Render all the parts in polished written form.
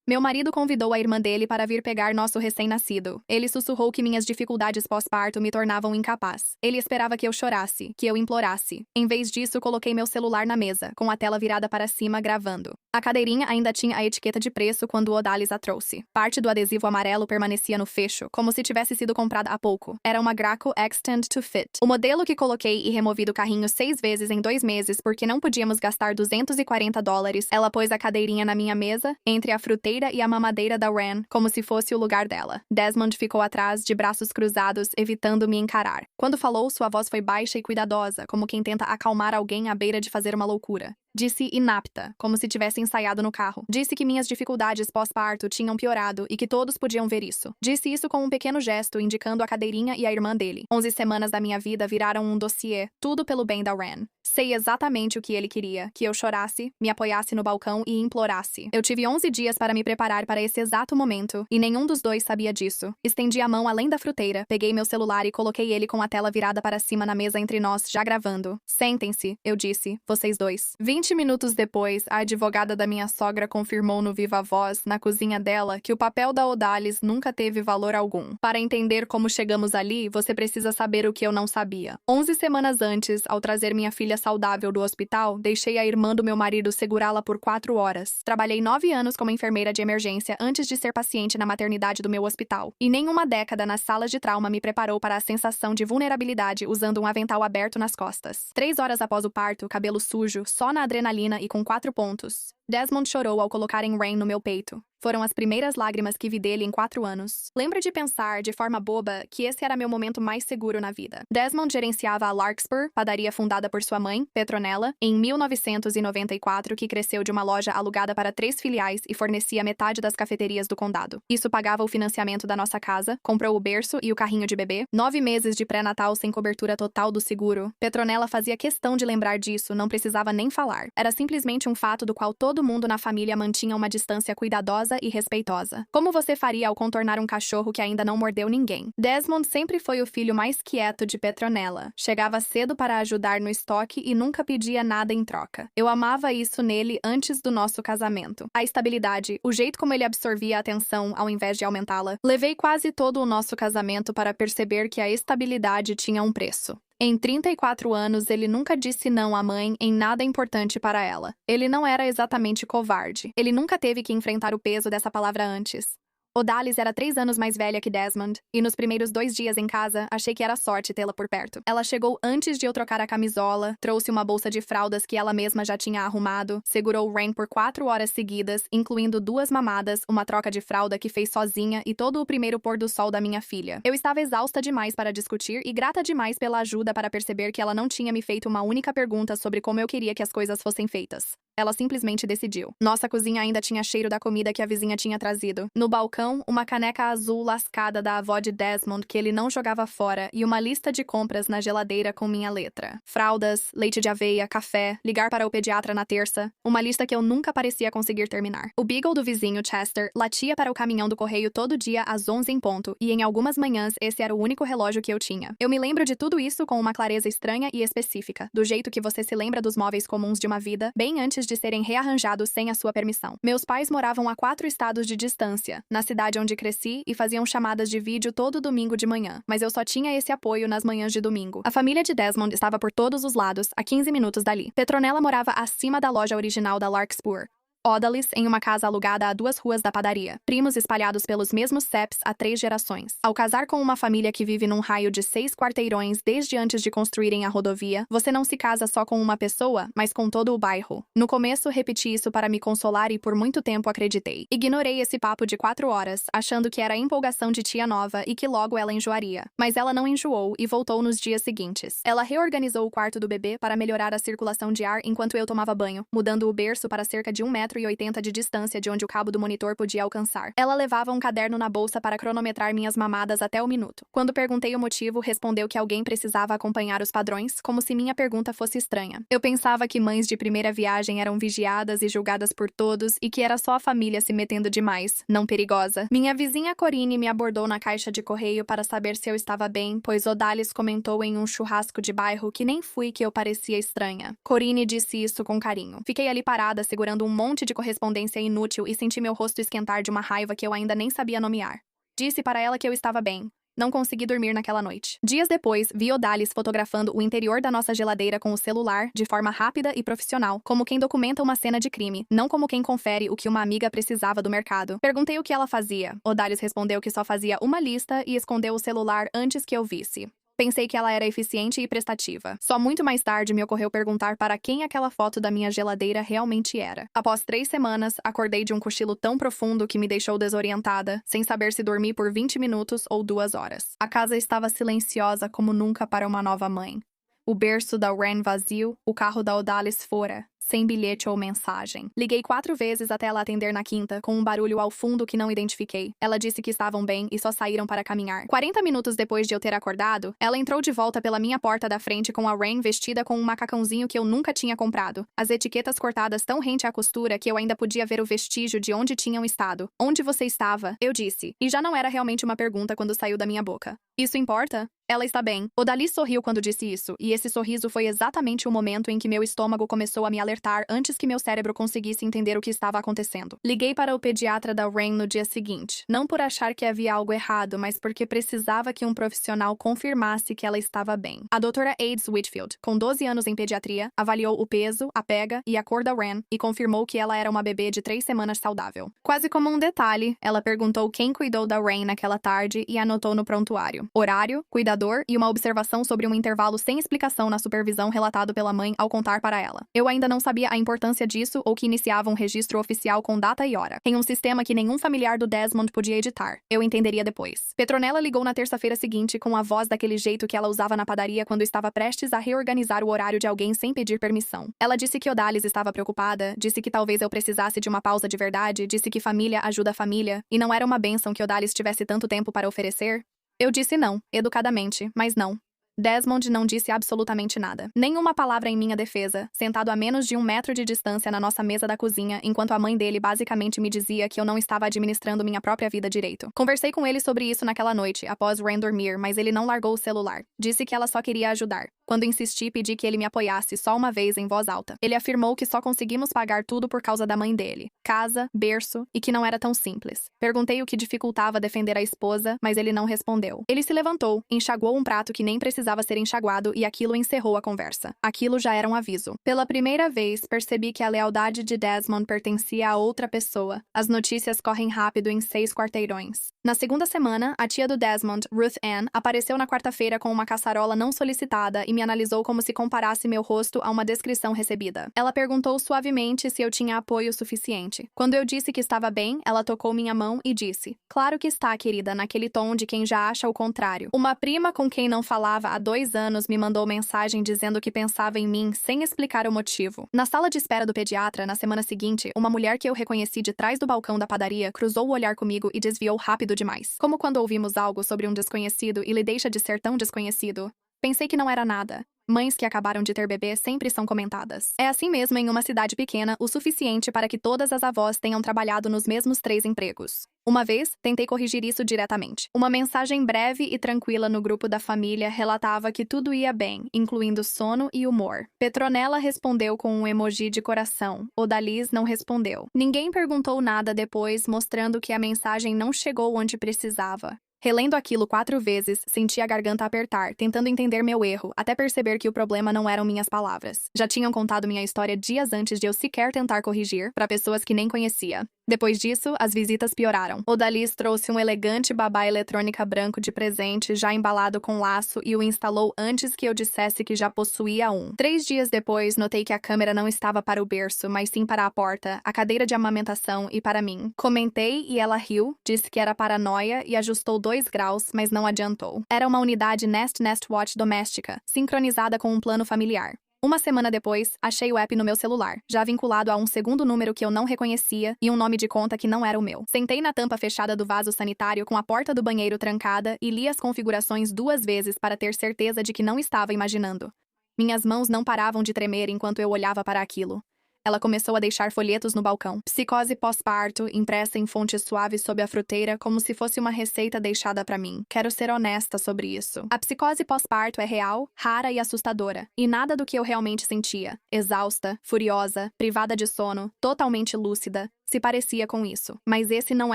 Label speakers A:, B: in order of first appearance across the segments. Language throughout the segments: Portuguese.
A: Meu marido convidou a irmã dele para vir pegar nosso recém-nascido. Ele sussurrou que minhas dificuldades pós-parto me tornavam incapaz. Ele esperava que eu chorasse, que eu implorasse. Em vez disso, coloquei meu celular na mesa, com a tela virada para cima, gravando. A cadeirinha ainda tinha a etiqueta de preço quando Odalis a trouxe. Parte do adesivo amarelo permanecia no fecho, como se tivesse sido comprada há pouco. Era uma Graco Extend to Fit. O modelo que coloquei e removi do carrinho 6 vezes em 2 meses porque não podíamos gastar $240, ela pôs a cadeirinha na minha mesa, entre a fruteira e a mamadeira da Ren, como se fosse o lugar dela. Desmond ficou atrás, de braços cruzados, evitando me encarar. Quando falou, sua voz foi baixa e cuidadosa, como quem tenta acalmar alguém à beira de fazer uma loucura. Disse inapta, como se tivesse ensaiado no carro. Disse que minhas dificuldades pós-parto tinham piorado e que todos podiam ver isso. Disse isso com um pequeno gesto, indicando a cadeirinha e a irmã dele. 11 semanas da minha vida viraram um dossiê, tudo pelo bem da Ren. Sei exatamente o que ele queria, que eu chorasse, me apoiasse no balcão e implorasse. Eu tive 11 dias para me preparar para esse exato momento, e nenhum dos dois sabia disso. Estendi a mão além da fruteira, peguei meu celular e coloquei ele com a tela virada para cima na mesa entre nós, já gravando. Sentem-se, eu disse, vocês dois. 20 minutos depois, a advogada da minha sogra confirmou no viva voz, na cozinha dela, que o papel da Odalis nunca teve valor algum. Para entender como chegamos ali, você precisa saber o que eu não sabia. 11 semanas antes, ao trazer minha filha saudável do hospital, deixei a irmã do meu marido segurá-la por 4 horas. Trabalhei 9 anos como enfermeira de emergência antes de ser paciente na maternidade do meu hospital. E nem uma década nas salas de trauma me preparou para a sensação de vulnerabilidade usando um avental aberto nas costas. 3 horas após o parto, cabelo sujo, só na adrenalina e com 4 pontos. Desmond chorou ao colocarem Ren no meu peito. Foram as primeiras lágrimas que vi dele em 4 anos. Lembro de pensar, de forma boba, que esse era meu momento mais seguro na vida. Desmond gerenciava a Larkspur, padaria fundada por sua mãe, Petronella, em 1994, que cresceu de uma loja alugada para 3 filiais e fornecia metade das cafeterias do condado. Isso pagava o financiamento da nossa casa, comprou o berço e o carrinho de bebê, 9 meses de pré-natal sem cobertura total do seguro. Petronella fazia questão de lembrar disso, não precisava nem falar. Era simplesmente um fato do qual todo mundo na família mantinha uma distância cuidadosa e respeitosa. Como você faria ao contornar um cachorro que ainda não mordeu ninguém? Desmond sempre foi o filho mais quieto de Petronella. Chegava cedo para ajudar no estoque e nunca pedia nada em troca. Eu amava isso nele antes do nosso casamento. A estabilidade, o jeito como ele absorvia a atenção ao invés de aumentá-la. Levei quase todo o nosso casamento para perceber que a estabilidade tinha um preço. Em 34 anos, ele nunca disse não à mãe em nada importante para ela. Ele não era exatamente covarde. Ele nunca teve que enfrentar o peso dessa palavra antes. Odalis era 3 anos mais velha que Desmond, e nos primeiros 2 dias em casa, achei que era sorte tê-la por perto. Ela chegou antes de eu trocar a camisola, trouxe uma bolsa de fraldas que ela mesma já tinha arrumado, segurou Ren por 4 horas seguidas, incluindo 2 mamadas, uma troca de fralda que fez sozinha e todo o primeiro pôr do sol da minha filha. Eu estava exausta demais para discutir e grata demais pela ajuda para perceber que ela não tinha me feito uma única pergunta sobre como eu queria que as coisas fossem feitas. Ela simplesmente decidiu. Nossa cozinha ainda tinha cheiro da comida que a vizinha tinha trazido. No balcão, uma caneca azul lascada da avó de Desmond que ele não jogava fora e uma lista de compras na geladeira com minha letra. Fraldas, leite de aveia, café, ligar para o pediatra na terça. Uma lista que eu nunca parecia conseguir terminar. O Beagle do vizinho, Chester, latia para o caminhão do correio todo dia às 11 em ponto e em algumas manhãs esse era o único relógio que eu tinha. Eu me lembro de tudo isso com uma clareza estranha e específica, do jeito que você se lembra dos móveis comuns de uma vida, bem antes de serem rearranjados sem a sua permissão. Meus pais moravam a 4 estados de distância, na cidade onde cresci, e faziam chamadas de vídeo todo domingo de manhã, mas eu só tinha esse apoio nas manhãs de domingo. A família de Desmond estava por todos os lados, a 15 minutos dali. Petronella morava acima da loja original da Larkspur. Odalis em uma casa alugada a 2 ruas da padaria. Primos espalhados pelos mesmos CEPs há 3 gerações. Ao casar com uma família que vive num raio de 6 quarteirões desde antes de construírem a rodovia, você não se casa só com uma pessoa, mas com todo o bairro. No começo, repeti isso para me consolar e por muito tempo acreditei. Ignorei esse papo de 4 horas, achando que era a empolgação de tia nova e que logo ela enjoaria. Mas ela não enjoou e voltou nos dias seguintes. Ela reorganizou o quarto do bebê para melhorar a circulação de ar enquanto eu tomava banho, mudando o berço para cerca de 1,80 m de distância de onde o cabo do monitor podia alcançar. Ela levava um caderno na bolsa para cronometrar minhas mamadas até o minuto. Quando perguntei o motivo, respondeu que alguém precisava acompanhar os padrões, como se minha pergunta fosse estranha. Eu pensava que mães de primeira viagem eram vigiadas e julgadas por todos e que era só a família se metendo demais, não perigosa. Minha vizinha Corine me abordou na caixa de correio para saber se eu estava bem, pois Odalis comentou em um churrasco de bairro que nem fui que eu parecia estranha. Corine disse isso com carinho. Fiquei ali parada, segurando um monte monte de correspondência inútil e senti meu rosto esquentar de uma raiva que eu ainda nem sabia nomear. Disse para ela que eu estava bem. Não consegui dormir naquela noite. Dias depois, vi Odalis fotografando o interior da nossa geladeira com o celular, de forma rápida e profissional, como quem documenta uma cena de crime, não como quem confere o que uma amiga precisava do mercado. Perguntei o que ela fazia. Odalis respondeu que só fazia uma lista e escondeu o celular antes que eu visse. Pensei que ela era eficiente e prestativa. Só muito mais tarde me ocorreu perguntar para quem aquela foto da minha geladeira realmente era. Após 3 semanas, acordei de um cochilo tão profundo que me deixou desorientada, sem saber se dormi por 20 minutos ou 2 horas. A casa estava silenciosa como nunca para uma nova mãe. O berço da Wren vazio, o carro da Odalis fora, sem bilhete ou mensagem. Liguei 4 vezes até ela atender na quinta, com um barulho ao fundo que não identifiquei. Ela disse que estavam bem e só saíram para caminhar. 40 minutos depois de eu ter acordado, ela entrou de volta pela minha porta da frente com a Wren vestida com um macacãozinho que eu nunca tinha comprado. As etiquetas cortadas tão rente à costura que eu ainda podia ver o vestígio de onde tinham estado. Onde você estava? Eu disse. E já não era realmente uma pergunta quando saiu da minha boca. Isso importa? Ela está bem. Odalis sorriu quando disse isso, e esse sorriso foi exatamente o momento em que meu estômago começou a me alertar antes que meu cérebro conseguisse entender o que estava acontecendo. Liguei para o pediatra da Wren no dia seguinte, não por achar que havia algo errado, mas porque precisava que um profissional confirmasse que ela estava bem. A doutora Aids Whitfield, com 12 anos em pediatria, avaliou o peso, a pega e a cor da Wren e confirmou que ela era uma bebê de 3 semanas saudável. Quase como um detalhe, ela perguntou quem cuidou da Wren naquela tarde e anotou no prontuário. Horário, cuidador e uma observação sobre um intervalo sem explicação na supervisão relatado pela mãe ao contar para ela. Eu ainda não sabia a importância disso ou que iniciava um registro oficial com data e hora, em um sistema que nenhum familiar do Desmond podia editar. Eu entenderia depois. Petronella ligou na terça-feira seguinte com a voz daquele jeito que ela usava na padaria quando estava prestes a reorganizar o horário de alguém sem pedir permissão. Ela disse que Odalis estava preocupada, disse que talvez eu precisasse de uma pausa de verdade, disse que família ajuda família, e não era uma bênção que Odalis tivesse tanto tempo para oferecer. Eu disse não, educadamente, mas não. Desmond não disse absolutamente nada. Nenhuma palavra em minha defesa, sentado a menos de 1 metro de distância na nossa mesa da cozinha, enquanto a mãe dele basicamente me dizia que eu não estava administrando minha própria vida direito. Conversei com ele sobre isso naquela noite, após Wren dormir, mas ele não largou o celular. Disse que ela só queria ajudar. Quando insisti, pedi que ele me apoiasse só uma vez em voz alta. Ele afirmou que só conseguimos pagar tudo por causa da mãe dele. Casa, berço, e que não era tão simples. Perguntei o que dificultava defender a esposa, mas ele não respondeu. Ele se levantou, enxaguou um prato que nem precisava ser enxaguado e aquilo encerrou a conversa. Aquilo já era um aviso. Pela primeira vez, percebi que a lealdade de Desmond pertencia a outra pessoa. As notícias correm rápido em 6 quarteirões. Na segunda semana, a tia do Desmond, Ruth Ann, apareceu na quarta-feira com uma caçarola não solicitada e me analisou como se comparasse meu rosto a uma descrição recebida. Ela perguntou suavemente se eu tinha apoio suficiente. Quando eu disse que estava bem, ela tocou minha mão e disse: "Claro que está, querida", naquele tom de quem já acha o contrário. Uma prima com quem não falava há 2 anos me mandou mensagem dizendo que pensava em mim sem explicar o motivo. Na sala de espera do pediatra, na semana seguinte, uma mulher que eu reconheci de trás do balcão da padaria cruzou o olhar comigo e desviou rápido demais. Como quando ouvimos algo sobre um desconhecido e ele deixa de ser tão desconhecido. Pensei que não era nada. Mães que acabaram de ter bebê sempre são comentadas. É assim mesmo em uma cidade pequena, o suficiente para que todas as avós tenham trabalhado nos mesmos 3 empregos. Uma vez, tentei corrigir isso diretamente. Uma mensagem breve e tranquila no grupo da família relatava que tudo ia bem, incluindo sono e humor. Petronella respondeu com um emoji de coração. Odalis não respondeu. Ninguém perguntou nada depois, mostrando que a mensagem não chegou onde precisava. Relendo aquilo 4 vezes, senti a garganta apertar, tentando entender meu erro, até perceber que o problema não eram minhas palavras. Já tinham contado minha história dias antes de eu sequer tentar corrigir, para pessoas que nem conhecia. Depois disso, as visitas pioraram. Odalis trouxe um elegante babá eletrônica branco de presente, já embalado com laço, e o instalou antes que eu dissesse que já possuía um. 3 dias depois, notei que a câmera não estava para o berço, mas sim para a porta, a cadeira de amamentação e para mim. Comentei e ela riu, disse que era paranoia e ajustou 2 graus, mas não adiantou. Era uma unidade Nest Watch doméstica, sincronizada com um plano familiar. Uma semana depois, achei o app no meu celular, já vinculado a um segundo número que eu não reconhecia e um nome de conta que não era o meu. Sentei na tampa fechada do vaso sanitário com a porta do banheiro trancada e li as configurações 2 vezes para ter certeza de que não estava imaginando. Minhas mãos não paravam de tremer enquanto eu olhava para aquilo. Ela começou a deixar folhetos no balcão. Psicose pós-parto, impressa em fonte suave sob a fruteira, como se fosse uma receita deixada pra mim. Quero ser honesta sobre isso. A psicose pós-parto é real, rara e assustadora. E nada do que eu realmente sentia, exausta, furiosa, privada de sono, totalmente lúcida, se parecia com isso. Mas esse não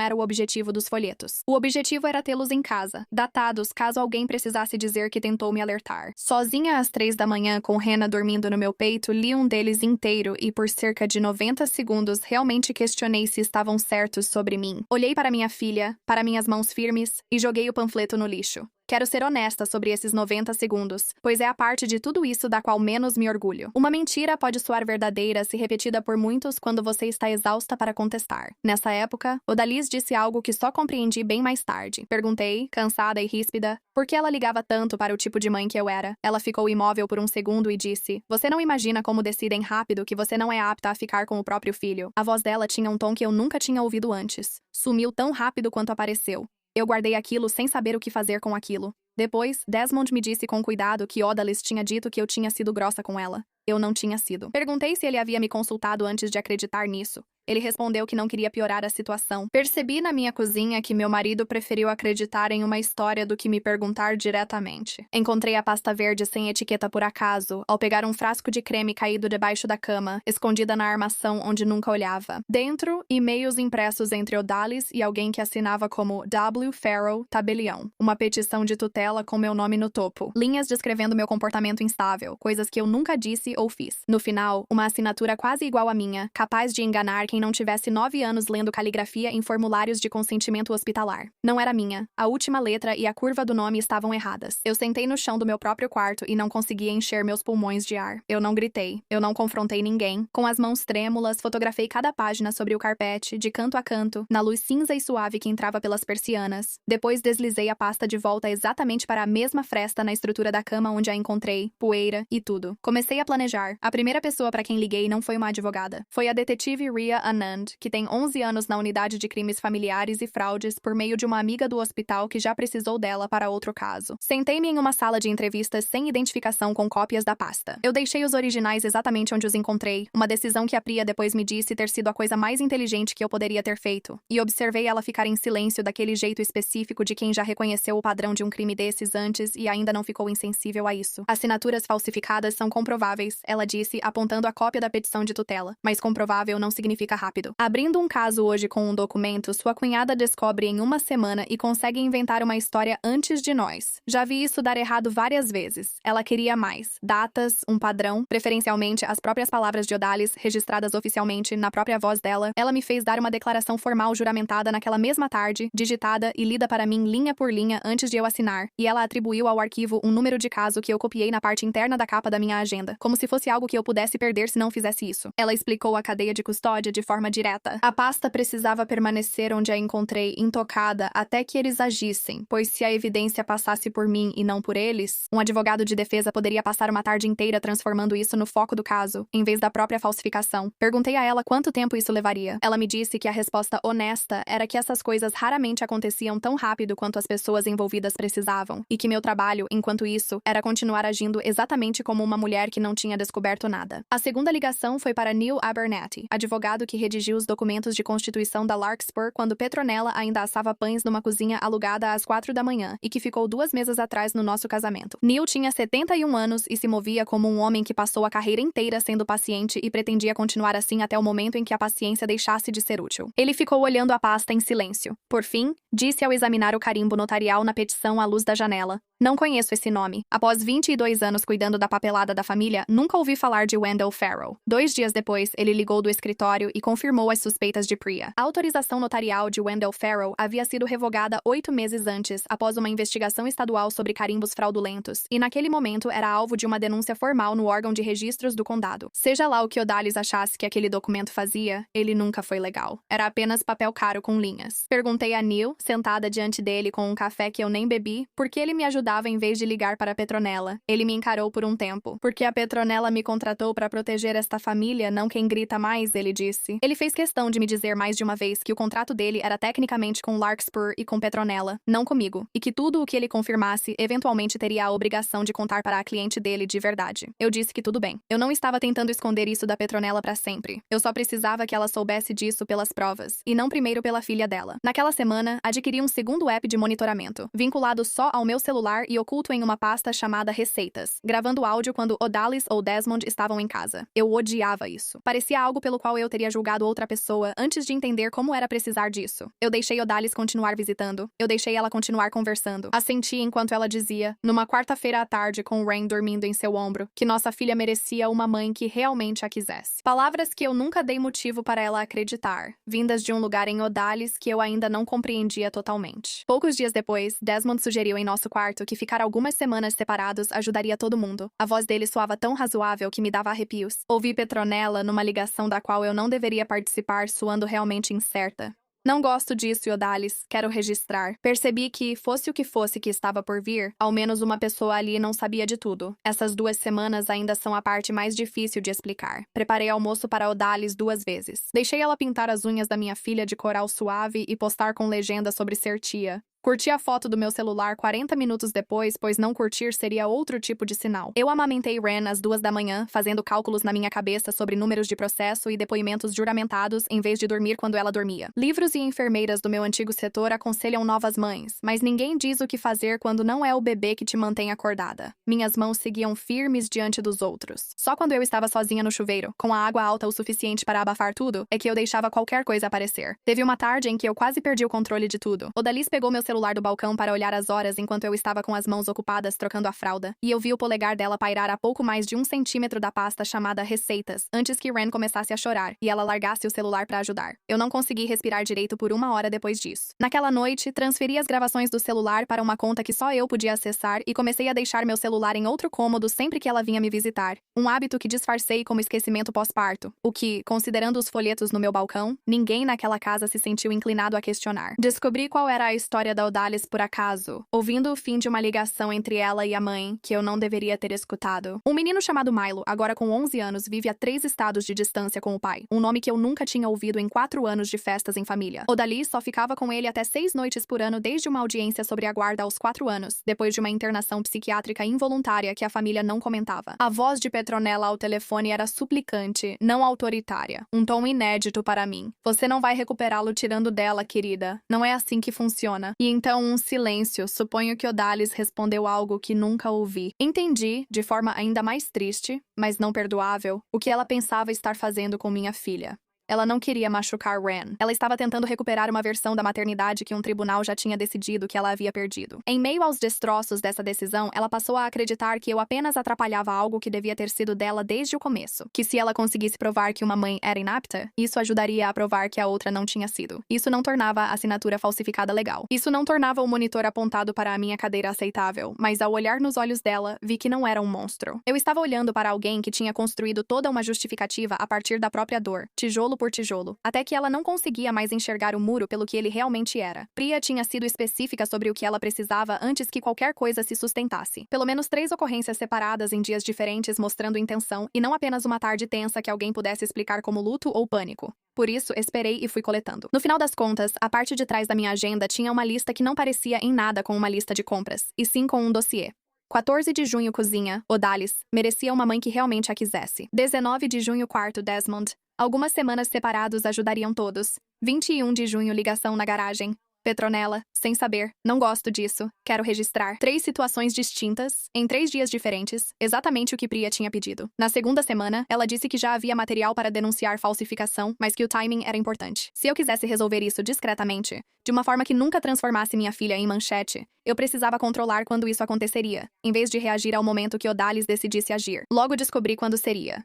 A: era o objetivo dos folhetos. O objetivo era tê-los em casa, datados caso alguém precisasse dizer que tentou me alertar. Sozinha às 3 da manhã, com Hannah dormindo no meu peito, li um deles inteiro e por cerca de 90 segundos realmente questionei se estavam certos sobre mim. Olhei para minha filha, para minhas mãos firmes e joguei o panfleto no lixo. Quero ser honesta sobre esses 90 segundos, pois é a parte de tudo isso da qual menos me orgulho. Uma mentira pode soar verdadeira se repetida por muitos quando você está exausta para contestar. Nessa época, Odalis disse algo que só compreendi bem mais tarde. Perguntei, cansada e ríspida, por que ela ligava tanto para o tipo de mãe que eu era. Ela ficou imóvel por um segundo e disse, você não imagina como decidem rápido que você não é apta a ficar com o próprio filho. A voz dela tinha um tom que eu nunca tinha ouvido antes. Sumiu tão rápido quanto apareceu. Eu guardei aquilo sem saber o que fazer com aquilo. Depois, Desmond me disse com cuidado que Odalis tinha dito que eu tinha sido grossa com ela. Eu não tinha sido. Perguntei se ele havia me consultado antes de acreditar nisso. Ele respondeu que não queria piorar a situação. Percebi na minha cozinha que meu marido preferiu acreditar em uma história do que me perguntar diretamente. Encontrei a pasta verde sem etiqueta por acaso, ao pegar um frasco de creme caído debaixo da cama, escondida na armação onde nunca olhava. Dentro, e-mails impressos entre Odalis e alguém que assinava como W. Farrell, tabelião. Uma petição de tutela com meu nome no topo. Linhas descrevendo meu comportamento instável, coisas que eu nunca disse ou fiz. No final, uma assinatura quase igual à minha, capaz de enganar quem não tivesse 9 anos lendo caligrafia em formulários de consentimento hospitalar. Não era minha. A última letra e a curva do nome estavam erradas. Eu sentei no chão do meu próprio quarto e não conseguia encher meus pulmões de ar. Eu não gritei. Eu não confrontei ninguém. Com as mãos trêmulas, fotografei cada página sobre o carpete, de canto a canto, na luz cinza e suave que entrava pelas persianas. Depois deslizei a pasta de volta exatamente para a mesma fresta na estrutura da cama onde a encontrei, poeira e tudo. Comecei a planejar. A primeira pessoa para quem liguei não foi uma advogada. Foi a detetive Ria Anand, que tem 11 anos na unidade de crimes familiares e fraudes por meio de uma amiga do hospital que já precisou dela para outro caso. Sentei-me em uma sala de entrevistas sem identificação com cópias da pasta. Eu deixei os originais exatamente onde os encontrei, uma decisão que a Priya depois me disse ter sido a coisa mais inteligente que eu poderia ter feito, e observei ela ficar em silêncio daquele jeito específico de quem já reconheceu o padrão de um crime desses antes e ainda não ficou insensível a isso. Assinaturas falsificadas são comprováveis, ela disse, apontando a cópia da petição de tutela, mas comprovável não significa rápido. Abrindo um caso hoje com um documento, sua cunhada descobre em uma semana e consegue inventar uma história antes de nós. Já vi isso dar errado várias vezes. Ela queria mais. Datas, um padrão, preferencialmente as próprias palavras de Odalis, registradas oficialmente na própria voz dela. Ela me fez dar uma declaração formal juramentada naquela mesma tarde, digitada e lida para mim linha por linha antes de eu assinar, e ela atribuiu ao arquivo um número de caso que eu copiei na parte interna da capa da minha agenda, como se fosse algo que eu pudesse perder se não fizesse isso. Ela explicou a cadeia de custódia de forma direta. A pasta precisava permanecer onde a encontrei, intocada, até que eles agissem, pois se a evidência passasse por mim e não por eles, um advogado de defesa poderia passar uma tarde inteira transformando isso no foco do caso, em vez da própria falsificação. Perguntei a ela quanto tempo isso levaria. Ela me disse que a resposta honesta era que essas coisas raramente aconteciam tão rápido quanto as pessoas envolvidas precisavam, e que meu trabalho, enquanto isso, era continuar agindo exatamente como uma mulher que não tinha descoberto nada. A segunda ligação foi para Neil Abernathy, advogado que redigiu os documentos de constituição da Larkspur quando Petronella ainda assava pães numa cozinha alugada às 4 da manhã e que ficou 2 mesas atrás no nosso casamento. Neil tinha 71 anos e se movia como um homem que passou a carreira inteira sendo paciente e pretendia continuar assim até o momento em que a paciência deixasse de ser útil. Ele ficou olhando a pasta em silêncio. Por fim, disse ao examinar o carimbo notarial na petição à luz da janela: não conheço esse nome. Após 22 anos cuidando da papelada da família, nunca ouvi falar de Wendell Farrell. 2 dias depois, ele ligou do escritório e confirmou as suspeitas de Priya. A autorização notarial de Wendell Farrell havia sido revogada 8 meses antes, após uma investigação estadual sobre carimbos fraudulentos, e naquele momento era alvo de uma denúncia formal no órgão de registros do condado. Seja lá o que Odalis achasse que aquele documento fazia, ele nunca foi legal. Era apenas papel caro com linhas. Perguntei a Neil, sentada diante dele com um café que eu nem bebi, por que ele me ajudava ajudava em vez de ligar para a Petronella. Ele me encarou por um tempo. Porque a Petronella me contratou para proteger esta família, não quem grita mais, ele disse. Ele fez questão de me dizer mais de uma vez que o contrato dele era tecnicamente com Larkspur e com Petronella, não comigo, e que tudo o que ele confirmasse eventualmente teria a obrigação de contar para a cliente dele de verdade. Eu disse que tudo bem. Eu não estava tentando esconder isso da Petronella para sempre. Eu só precisava que ela soubesse disso pelas provas, e não primeiro pela filha dela. Naquela semana, adquiri um segundo app de monitoramento, vinculado só ao meu celular e oculto em uma pasta chamada Receitas, gravando áudio quando Odalis ou Desmond estavam em casa. Eu odiava isso. Parecia algo pelo qual eu teria julgado outra pessoa antes de entender como era precisar disso. Eu deixei Odalis continuar visitando. Eu deixei ela continuar conversando. Assenti enquanto ela dizia, numa quarta-feira à tarde com Rain dormindo em seu ombro, que nossa filha merecia uma mãe que realmente a quisesse. Palavras que eu nunca dei motivo para ela acreditar, vindas de um lugar em Odalis que eu ainda não compreendia totalmente. Poucos dias depois, Desmond sugeriu em nosso quarto que ficar algumas semanas separados ajudaria todo mundo. A voz dele soava tão razoável que me dava arrepios. Ouvi Petronella numa ligação da qual eu não deveria participar, soando realmente incerta. Não gosto disso, Odalis. Quero registrar. Percebi que, fosse o que fosse que estava por vir, ao menos uma pessoa ali não sabia de tudo. Essas 2 semanas ainda são a parte mais difícil de explicar. Preparei almoço para Odalis 2 vezes. Deixei ela pintar as unhas da minha filha de coral suave e postar com legenda sobre ser tia. Curti a foto do meu celular 40 minutos depois, pois não curtir seria outro tipo de sinal. Eu amamentei Ren às 2 da manhã, fazendo cálculos na minha cabeça sobre números de processo e depoimentos juramentados em vez de dormir quando ela dormia. Livros e enfermeiras do meu antigo setor aconselham novas mães, mas ninguém diz o que fazer quando não é o bebê que te mantém acordada. Minhas mãos seguiam firmes diante dos outros. Só quando eu estava sozinha no chuveiro, com a água alta o suficiente para abafar tudo, é que eu deixava qualquer coisa aparecer. Teve uma tarde em que eu quase perdi o controle de tudo. Odalis pegou meu celular do balcão para olhar as horas enquanto eu estava com as mãos ocupadas trocando a fralda, e eu vi o polegar dela pairar a pouco mais de 1 centímetro da pasta chamada Receitas, antes que Ren começasse a chorar, e ela largasse o celular para ajudar. Eu não consegui respirar direito por 1 hora depois disso. Naquela noite, transferi as gravações do celular para uma conta que só eu podia acessar e comecei a deixar meu celular em outro cômodo sempre que ela vinha me visitar. Um hábito que disfarcei como esquecimento pós-parto, o que, considerando os folhetos no meu balcão, ninguém naquela casa se sentiu inclinado a questionar. Descobri qual era a história da Odalis por acaso, ouvindo o fim de uma ligação entre ela e a mãe, que eu não deveria ter escutado. Um menino chamado Milo, agora com 11 anos, vive a 3 estados de distância com o pai, um nome que eu nunca tinha ouvido em 4 anos de festas em família. Odalis só ficava com ele até 6 noites por ano desde uma audiência sobre a guarda aos 4 anos, depois de uma internação psiquiátrica involuntária que a família não comentava. A voz de Petronella ao telefone era suplicante, não autoritária, um tom inédito para mim. Você não vai recuperá-lo tirando dela, querida. Não é assim que funciona. E então um silêncio. Suponho que Odalis respondeu algo que nunca ouvi. Entendi, de forma ainda mais triste, mas não perdoável, o que ela pensava estar fazendo com minha filha. Ela não queria machucar Ren. Ela estava tentando recuperar uma versão da maternidade que um tribunal já tinha decidido que ela havia perdido. Em meio aos destroços dessa decisão, ela passou a acreditar que eu apenas atrapalhava algo que devia ter sido dela desde o começo. Que se ela conseguisse provar que uma mãe era inapta, isso ajudaria a provar que a outra não tinha sido. Isso não tornava a assinatura falsificada legal. Isso não tornava o monitor apontado para a minha cadeira aceitável, mas ao olhar nos olhos dela, vi que não era um monstro. Eu estava olhando para alguém que tinha construído toda uma justificativa a partir da própria dor, tijolo por tijolo, até que ela não conseguia mais enxergar o muro pelo que ele realmente era. Priya tinha sido específica sobre o que ela precisava antes que qualquer coisa se sustentasse. Pelo menos 3 ocorrências separadas em dias diferentes mostrando intenção, e não apenas uma tarde tensa que alguém pudesse explicar como luto ou pânico. Por isso, esperei e fui coletando. No final das contas, a parte de trás da minha agenda tinha uma lista que não parecia em nada com uma lista de compras, e sim com um dossiê. 14 de junho, cozinha, Odalis, merecia uma mãe que realmente a quisesse. 19 de junho, quarto, Desmond. Algumas semanas separados ajudariam todos. 21 de junho, ligação na garagem. Petronella, sem saber, não gosto disso, quero registrar. 3 situações distintas, em 3 dias diferentes, exatamente o que Priya tinha pedido. Na segunda semana, ela disse que já havia material para denunciar falsificação, mas que o timing era importante. Se eu quisesse resolver isso discretamente, de uma forma que nunca transformasse minha filha em manchete, eu precisava controlar quando isso aconteceria, em vez de reagir ao momento que Odalis decidisse agir. Logo descobri quando seria.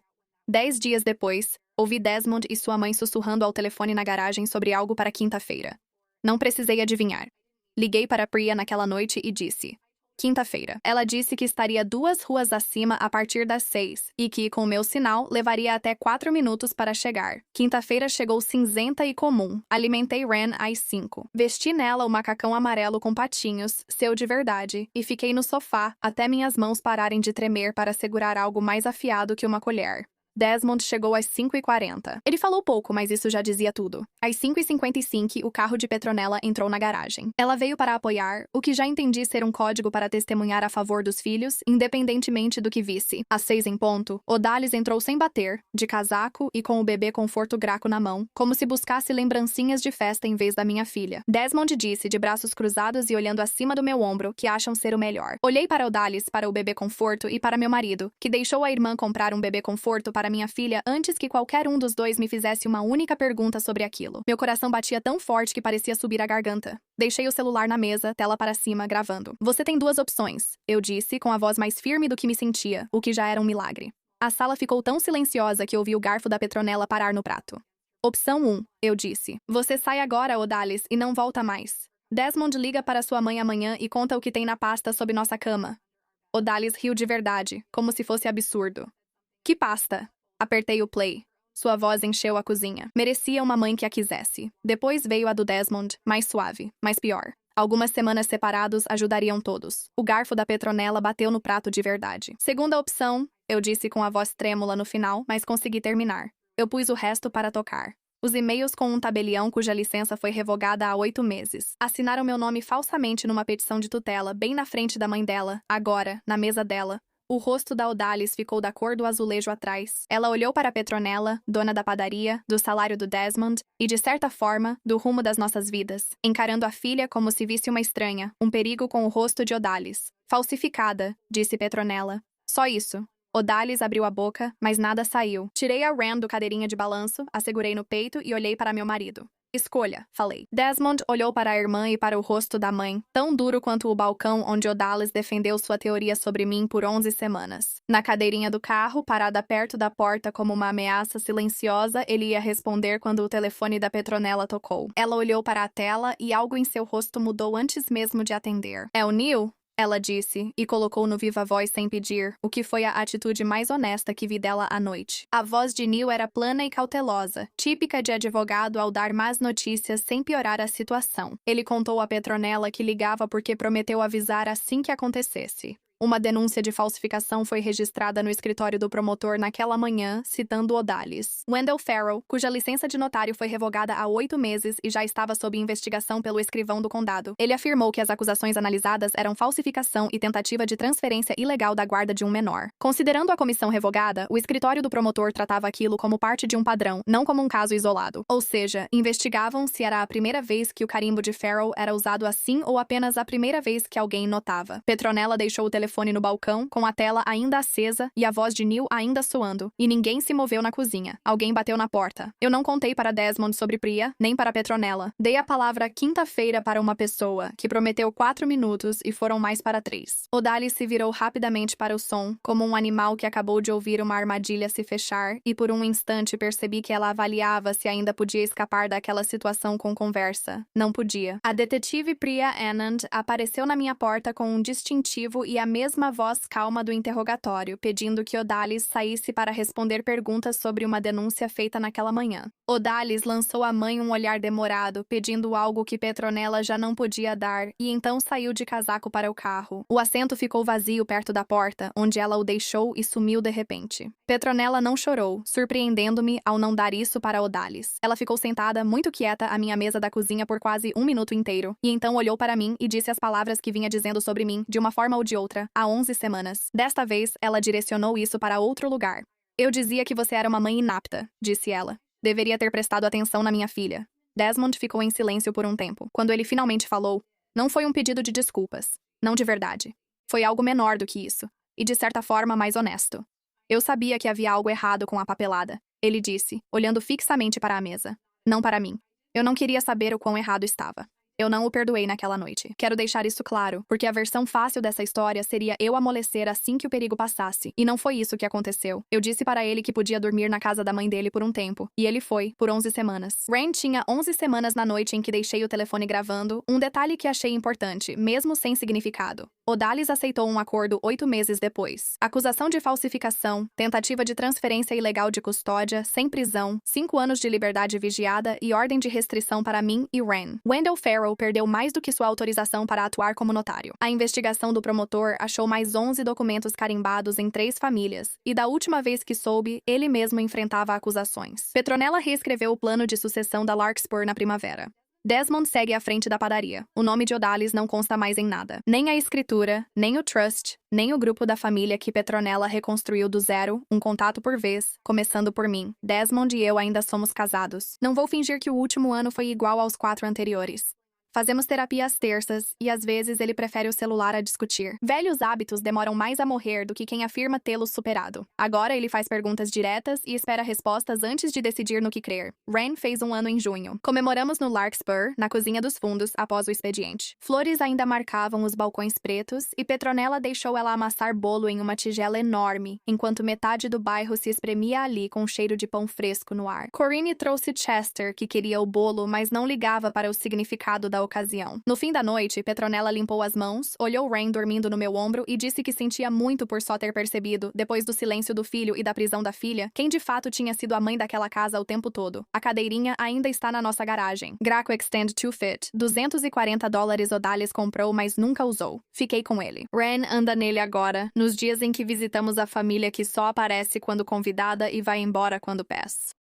A: 10 dias depois, ouvi Desmond e sua mãe sussurrando ao telefone na garagem sobre algo para quinta-feira. Não precisei adivinhar. Liguei para Priya naquela noite e disse: Quinta-feira. Ela disse que estaria 2 ruas acima a partir das 6 e que, com meu sinal, levaria até 4 minutos para chegar. Quinta-feira chegou cinzenta e comum. Alimentei Ren às 5. Vesti nela o macacão amarelo com patinhos, seu de verdade, e fiquei no sofá até minhas mãos pararem de tremer para segurar algo mais afiado que uma colher. Desmond chegou às 5h40. Ele falou pouco, mas isso já dizia tudo. Às 5h55, o carro de Petronella entrou na garagem. Ela veio para apoiar, o que já entendi ser um código para testemunhar a favor dos filhos, independentemente do que visse. Às 6 em ponto, Odalis entrou sem bater, de casaco e com o bebê conforto Graco na mão, como se buscasse lembrancinhas de festa em vez da minha filha. Desmond disse, de braços cruzados e olhando acima do meu ombro, que acham ser o melhor. Olhei para Odalis, para o bebê conforto e para meu marido, que deixou a irmã comprar um bebê conforto para minha filha antes que qualquer um dos dois me fizesse uma única pergunta sobre aquilo. Meu coração batia tão forte que parecia subir a garganta. Deixei o celular na mesa, tela para cima, gravando. Você tem 2 opções, eu disse, com a voz mais firme do que me sentia, o que já era um milagre. A sala ficou tão silenciosa que ouvi o garfo da Petronella parar no prato. Opção 1, eu disse. Você sai agora, Odalis, e não volta mais. Desmond liga para sua mãe amanhã e conta o que tem na pasta sob nossa cama. Odalis riu de verdade, como se fosse absurdo. Que pasta? Apertei o play. Sua voz encheu a cozinha. Merecia uma mãe que a quisesse. Depois veio a do Desmond, mais suave, mas pior. Algumas semanas separados ajudariam todos. O garfo da Petronella bateu no prato de verdade. Segunda opção, eu disse com a voz trêmula no final, mas consegui terminar. Eu pus o resto para tocar. Os e-mails com um tabelião cuja licença foi revogada há 8 meses. Assinaram meu nome falsamente numa petição de tutela, bem na frente da mãe dela, agora, na mesa dela. O rosto da Odalis ficou da cor do azulejo atrás. Ela olhou para Petronella, dona da padaria, do salário do Desmond e, de certa forma, do rumo das nossas vidas, encarando a filha como se visse uma estranha, um perigo com o rosto de Odalis. Falsificada, disse Petronella. Só isso. Odalis abriu a boca, mas nada saiu. Tirei a Ren do cadeirinha de balanço, a segurei no peito e olhei para meu marido. Escolha, falei. Desmond olhou para a irmã e para o rosto da mãe, tão duro quanto o balcão onde Odalis defendeu sua teoria sobre mim por 11 semanas. Na cadeirinha do carro, parada perto da porta como uma ameaça silenciosa, ele ia responder quando o telefone da Petronella tocou. Ela olhou para a tela e algo em seu rosto mudou antes mesmo de atender. É o Neil? Ela disse, e colocou no viva voz sem pedir, o que foi a atitude mais honesta que vi dela à noite. A voz de Neil era plana e cautelosa, típica de advogado ao dar más notícias sem piorar a situação. Ele contou a Petronella que ligava porque prometeu avisar assim que acontecesse. Uma denúncia de falsificação foi registrada no escritório do promotor naquela manhã, citando Odalis. Wendell Farrell, cuja licença de notário foi revogada há 8 meses e já estava sob investigação pelo escrivão do condado. Ele afirmou que as acusações analisadas eram falsificação e tentativa de transferência ilegal da guarda de um menor. Considerando a comissão revogada, o escritório do promotor tratava aquilo como parte de um padrão, não como um caso isolado. Ou seja, investigavam se era a primeira vez que o carimbo de Farrell era usado assim ou apenas a primeira vez que alguém notava. Petronella deixou o telefone no balcão, com a tela ainda acesa e a voz de Neil ainda soando, e ninguém se moveu na cozinha. Alguém bateu na porta. Eu não contei para Desmond sobre Priya, nem para Petronella. Dei a palavra quinta-feira para uma pessoa, que prometeu 4 minutos e foram mais para 3. Odalis se virou rapidamente para o som, como um animal que acabou de ouvir uma armadilha se fechar, e por um instante percebi que ela avaliava se ainda podia escapar daquela situação com conversa. Não podia. A detetive Priya Anand apareceu na minha porta com um distintivo e a mesma voz calma do interrogatório, pedindo que Odalis saísse para responder perguntas sobre uma denúncia feita naquela manhã. Odalis lançou à mãe um olhar demorado, pedindo algo que Petronella já não podia dar, e então saiu de casaco para o carro. O assento ficou vazio perto da porta, onde ela o deixou e sumiu de repente. Petronella não chorou, surpreendendo-me ao não dar isso para Odalis. Ela ficou sentada, muito quieta, à minha mesa da cozinha por quase 1 minuto inteiro, e então olhou para mim e disse as palavras que vinha dizendo sobre mim, de uma forma ou de outra, há 11 semanas. Desta vez, ela direcionou isso para outro lugar. Eu dizia que você era uma mãe inapta, disse ela. Deveria ter prestado atenção na minha filha. Desmond ficou em silêncio por um tempo. Quando ele finalmente falou, não foi um pedido de desculpas. Não de verdade. Foi algo menor do que isso. E de certa forma mais honesto. Eu sabia que havia algo errado com a papelada. Ele disse, olhando fixamente para a mesa. Não para mim. Eu não queria saber o quão errado estava. Eu não o perdoei naquela noite. Quero deixar isso claro, porque a versão fácil dessa história seria eu amolecer assim que o perigo passasse. E não foi isso que aconteceu. Eu disse para ele que podia dormir na casa da mãe dele por um tempo. E ele foi, por 11 semanas. Ren tinha 11 semanas na noite em que deixei o telefone gravando, um detalhe que achei importante, mesmo sem significado. Odalis aceitou um acordo 8 meses depois. Acusação de falsificação, tentativa de transferência ilegal de custódia, sem prisão, 5 anos de liberdade vigiada e ordem de restrição para mim e Ren. Wendell Farrell perdeu mais do que sua autorização para atuar como notário. A investigação do promotor achou mais 11 documentos carimbados em 3 famílias, e da última vez que soube, ele mesmo enfrentava acusações. Petronella reescreveu o plano de sucessão da Larkspur na primavera. Desmond segue à frente da padaria. O nome de Odalis não consta mais em nada. Nem a escritura, nem o trust, nem o grupo da família que Petronella reconstruiu do zero, um contato por vez, começando por mim. Desmond e eu ainda somos casados. Não vou fingir que o último ano foi igual aos 4 anteriores. Fazemos terapia às terças, e às vezes ele prefere o celular a discutir. Velhos hábitos demoram mais a morrer do que quem afirma tê-los superado. Agora ele faz perguntas diretas e espera respostas antes de decidir no que crer. Ren fez um ano em junho. Comemoramos no Larkspur, na cozinha dos fundos, após o expediente. Flores ainda marcavam os balcões pretos, e Petronella deixou ela amassar bolo em uma tigela enorme, enquanto metade do bairro se espremia ali com um cheiro de pão fresco no ar. Corinne trouxe Chester, que queria o bolo, mas não ligava para o significado da ocasião. No fim da noite, Petronella limpou as mãos, olhou Ren dormindo no meu ombro e disse que sentia muito por só ter percebido, depois do silêncio do filho e da prisão da filha, quem de fato tinha sido a mãe daquela casa o tempo todo. A cadeirinha ainda está na nossa garagem. Graco Extend to Fit. $240 Odalis comprou, mas nunca usou. Fiquei com ele. Ren anda nele agora, nos dias em que visitamos a família que só aparece quando convidada e vai embora quando pés.